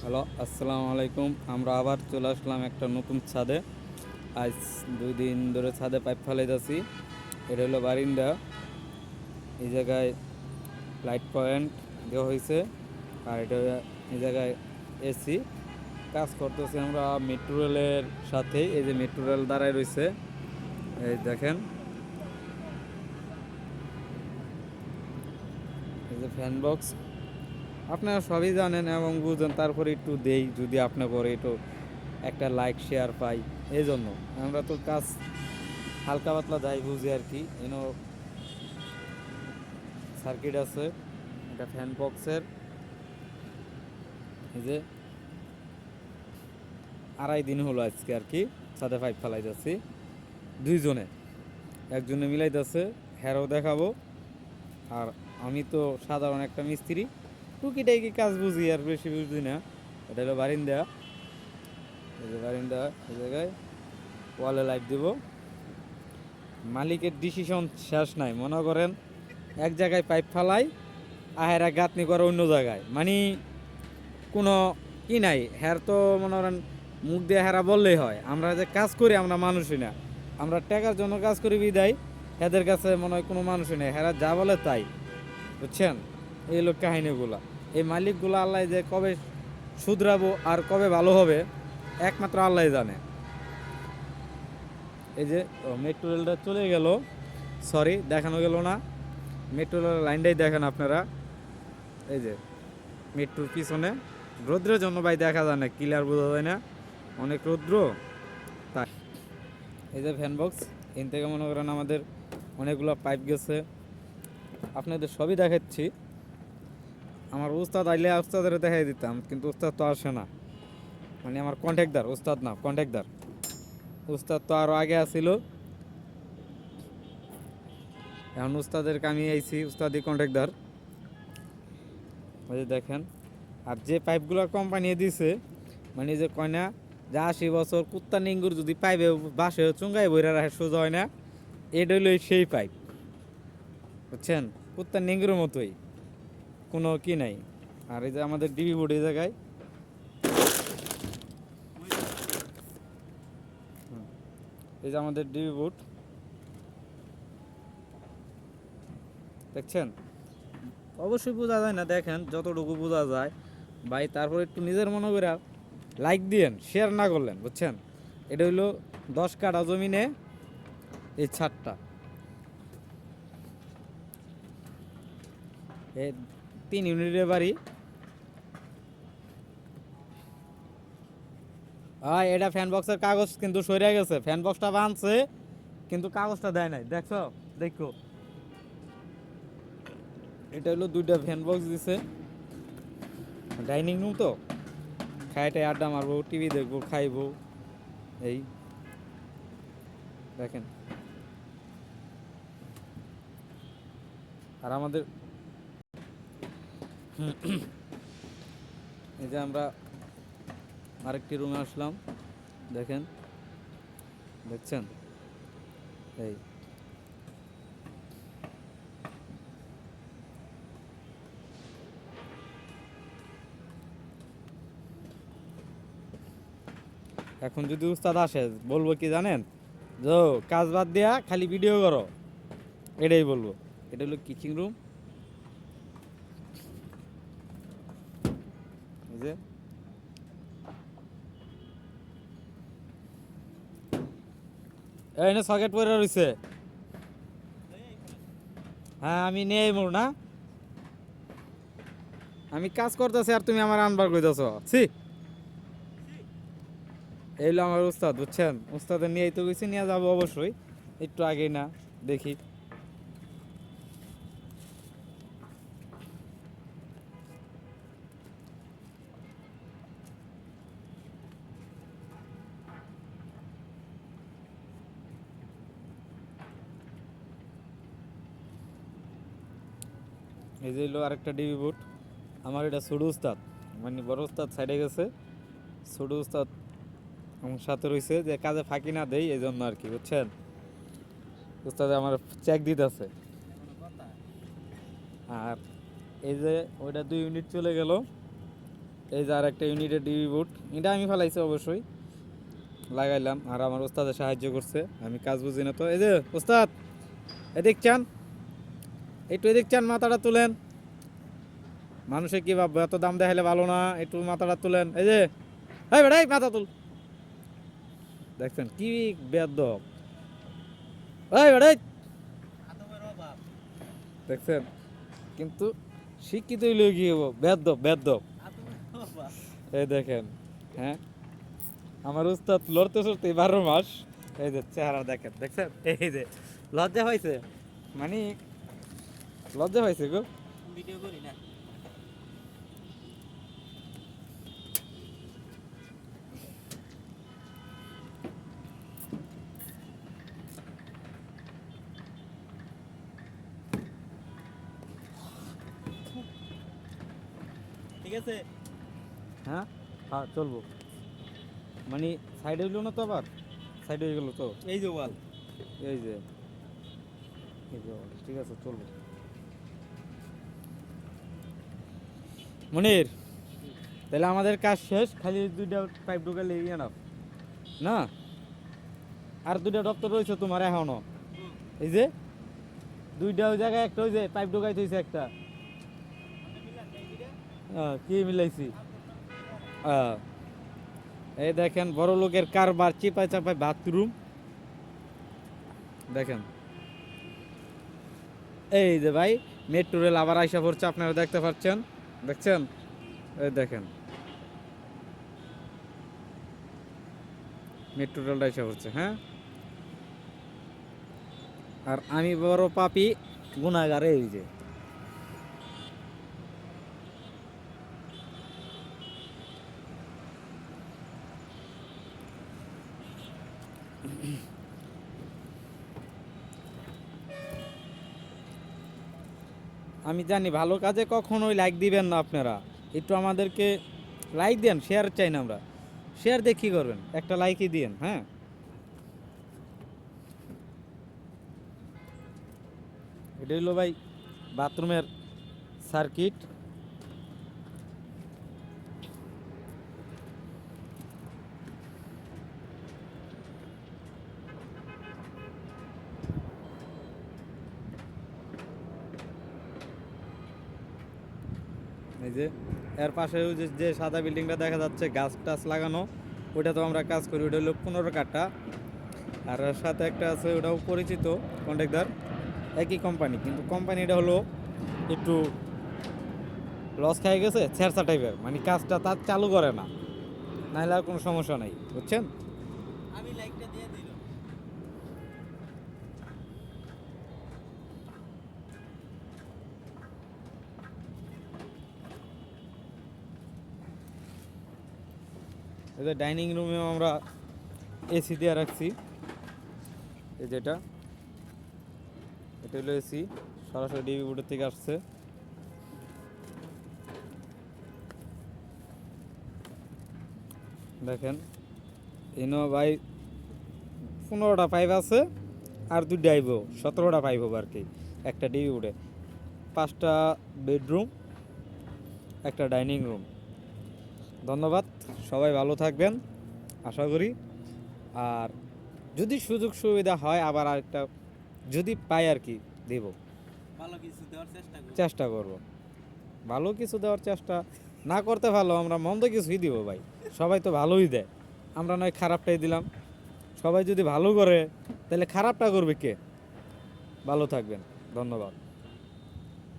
Hello, আসসালামু আলাইকুম। আমরা আবার চলে আসলাম একটা নতুন ছাদে। আজ 2 দিন ধরে ছাদে পাইপ ফেলাইতেছি। এটা হলো বারিন্দা। এই জায়গায় লাইট পয়েন্ট দেওয়া হয়েছে, আর এটা এই জায়গায় এসি কাজ করতেছি আমরা মেট্রো রেলের সাথে। এই যে মেট্রো রেল দাঁড়ায় রয়েছে, এই দেখেন। এই যে ফ্যান বক্স আপনারা সবই জানেন এবং বুঝেন, তারপরে একটু দেই যদি আপনার পরে একটু একটা লাইক শেয়ার পাই। এই জন্য আমরা তো কাজ হালকা পাতলা যাই বুঝি আর কি। এনো সার্কিট আছে, এটা ফ্যান বক্সের। এই যে 2.5 দিন হলো আজকে আর কি ছাদে পাইপ ফেলাই যাচ্ছি দুইজনে। একজনে মিলাইতেছে, হ্যারও দেখাবো। আর আমি তো সাধারণ একটা মিস্ত্রি, টুকিটাকি কাজ বুঝি, আর বেশি বুঝি না। এটা হলো বারিন্দা। এই যে বারিন্দা, এই জায়গায় ওয়ালে লাইট দিব। মালিকের ডিসিশন শেষ নাই, মনে করেন এক জায়গায় পাইপ ফালাই, আহেরা গাঁথনি করে অন্য জায়গায়, মানে কোনো নাই। হ্যার তো মনে করেন মুখ দিয়ে হেরা বললেই হয়। আমরা যে কাজ করি আমরা মানুষই না, আমরা টাকার জন্য কাজ করি বিদায়। এদের কাছে মনে হয় কোনো মানুষই নেই, হেরা যা বলে তাই। বুঝছেন, এই লোক কাহিনীগুলা। এই মালিকগুলো আল্লাহ যে কবে শুধরাবো আর কবে ভালো হবে একমাত্র আল্লাহ জানে। এই যে মেট্রো রেলটা চলে গেল, সরি দেখানো গেল না। মেট্রো রেলের লাইনটাই দেখেন আপনারা। এই যে মেট্রোর পিছনে রৌদ্রের জন্য ভাই দেখা যায় না, ক্লিয়ার বোঝা যায় না, অনেক রৌদ্র তাই। এই যে ফ্যান বক্স, এন থেকে মনে করেন আমাদের অনেকগুলো পাইপ গেছে, আপনাদের সবই দেখাচ্ছি। আমার উস্তাদ আইলে উস্তাদের দেখাই দিতাম, কিন্তু উস্তাদ তো আসে না, মানে আমার কন্ট্যাক্টদার, উস্তাদ না কন্ট্যাক্টদার। উস্তাদ তো আরও আগে আসিল, এখন উস্তাদের আমি আইছি, উস্তাদি কন্ট্যাক্টদার। ওই যে দেখেন। আর যে পাইপগুলো কোম্পানি দিছে, মানে যে কয় না যে 80 বছর কুত্তা নিঙ্গুর যদি পাইপে বাসে চুঙ্গাই বইরা রাখে সোজা হয় না, এটা হইলো সেই পাইপ। বুঝছেন, কুত্তা নিঙ্গুরের মতোই, কোনো কি নাই। আর এই যে আমাদের ডিবি বোর্ড এই জায়গায়, এই যে আমাদের ডিবি বোর্ড দেখছেন। অবশ্যই বোঝা যায় না, দেখেন যতটুকু বোঝা যায় ভাই। তারপর একটু নিজের মনে করে লাইক দিয়েন, শেয়ার না করলেন। বুঝছেন, এটা হইলো 10 কাঠা জমিনে এই ছাদটা। এই 3 ইউনিটের বাড়ি। এটা ফ্যান বক্সের কাগজ কিন্তু সরে গেছে, ফ্যান বক্সটা বাঁধছে কিন্তু কাগজটা দেয় নাই, দেখছো? দেখো, এটা হলো 2টা ফ্যান বক্স দিছে। ডাইনিং রুম তো, খাইটাই আড্ডা মারবো, টিভি দেখবো, খাইবো, এই দেখেন। আর আমাদের এই যে আমরা আরেকটি রুমে আসলাম, দেখেন, দেখছেন? এই এখন যদি উস্তাদ আসে বলবো কি জানেন, যে কাজ বাদ দিয়া খালি ভিডিও করো, এটাই বলবো। এটা হলো কিচিং রুম। এই যে এনে সকেট পরে রয়েছে। হ্যাঁ, আমি নেই মোর না, আমি কাজ করতেছি আর তুমি আমার আনবার কইতেছ, ছি। এই হলো আমার উস্তাদ, বুঝছেন? উস্তাদের নিয়েই তো গেছি, নিয়ে যাবো অবশ্যই, একটু আগেই না দেখি। এই যে হলো আরেকটা ডিবি বুট। আমার এটা ছোট উস্তাদ, মানে বড় উস্তাদ সাইডে গেছে, ছোট উস্তাদ আমার সাথে রয়েছে, যে কাজে ফাঁকি না দেই এই জন্য আর কি। বুঝছেন, উস্তাদে আমার চেক দিতেছে। আর এই যে ওইটা 2 ইউনিট চলে গেল, এই যে আর একটা ইউনিটের ডিবি বোর্ড, এটা আমি ফেলাইছি অবশ্যই, লাগাইলাম আর আমার ওস্তাদে সাহায্য করছে, আমি কাজ বুঝি না তো। এই যে ওস্তাদ, এদিক চান, একটু এদিক চান, মাথাটা তুলেন। মানুষে কি ভাববে, এত দাম দেখাইলে ভালো না, একটু মাথাটা তুলেন। এই যে এই বেটা, এই মাথা তুল। দেখছেন কি বেয়াদব, এই বেটা, এই। দেখছেন কিন্তু শিক্ষিত হইলে কি হবো, বেয়াদব বেয়াদব। এই দেখেন, হ্যাঁ আমার উস্তাদ লড়তে চড়তে 12 মাস। এই যে চেহারা দেখেন, দেখছেন, এই যে লজ্জা হয়েছে, মানে লজ্জা হয়েছে গো। ভিডিও করি না। ঠিক আছে, হ্যাঁ হ্যাঁ চলবো, মানে সাইড হইলো না তো, আবার সাইড হয়ে গেল তো। এই যে ওয়াল। এই যে এই যে, ঠিক আছে চলবো। মনির, তাহলে আমাদের কাজ শেষ, খালি 2টা পাইপ ঢুকালে না, না আর 2টা দপ্তর রয়েছে তোমার এখনো। এই যে 2টা ওই জায়গায়, একটা ওই যে পাইপ ঢুকাইতে হয়েছে একটা। কি মিলাইছি? এই দেখেন বড় লোকের কারবার, চিপায় চাপায় বাথরুম দেখেন। এই যে ভাই মেট্রো রেল আবার আইসা পড়ছে, আপনারা দেখতে পাচ্ছেন, দেখছেন, এই দেখেন মেট্রো রেলটা আইসা পড়ছে। হ্যাঁ, আর আমি বড় পাপি গুনাহগার, এই যে আমি জানি ভালো কাজে কখনোই লাইক দিবেন না আপনারা, একটু আমাদেরকে লাইক দেন, শেয়ার চাই না আমরা। শেয়ার দিয়ে কী করবেন, একটা লাইকই দিন। হ্যাঁ, এটা হলো ভাই বাথরুমের সার্কিট। এই যে এর পাশে ওই যে সাদা বিল্ডিংটা দেখা যাচ্ছে, গাছ টাছ লাগানো, ওইটা তো আমরা কাজ করি, ওইটা হলো 15 কাঠা। আর এর সাথে একটা আছে, ওটাও পরিচিত কন্ট্রাক্টর, একই কোম্পানি, কিন্তু কোম্পানিটা হলো একটু লস খাই গেছে, ছেঁড়সা টাইপের, মানে কাজটা তার চালু করে না, নাহলে আর কোনো সমস্যা নাই, বুঝছেন। আমি লাইকটা দিয়ে দিল। এই যে ডাইনিং রুমেও আমরা এসি দিয়ে রাখছি, এই যেটা, এটা হলো এসি, সরাসরি ডিবি বোর্ডের থেকে আসছে। দেখেন এনো ভাই 15টা পাইপ আছে, আর 2টা আইব, 17টা পাইপ হবে আর কি একটা ডিবি বোর্ডে। 5টা বেডরুম, একটা ডাইনিং রুম। ধন্যবাদ, সবাই ভালো থাকবেন আশা করি। আর যদি সুযোগ সুবিধা হয় আবার আরেকটা যদি পাই আর কি দেব, ভালো কিছু দেওয়ার চেষ্টা করব। চেষ্টা করব। ভালো কিছু দেওয়ার চেষ্টা না করতে ভালো, আমরা মন্দ কিছুই দিব ভাই, সবাই তো ভালোই দেয়, আমরা নয় খারাপটাই দিলাম। সবাই যদি ভালো করে তাহলে খারাপটা করবে কে? ভালো থাকবেন, ধন্যবাদ।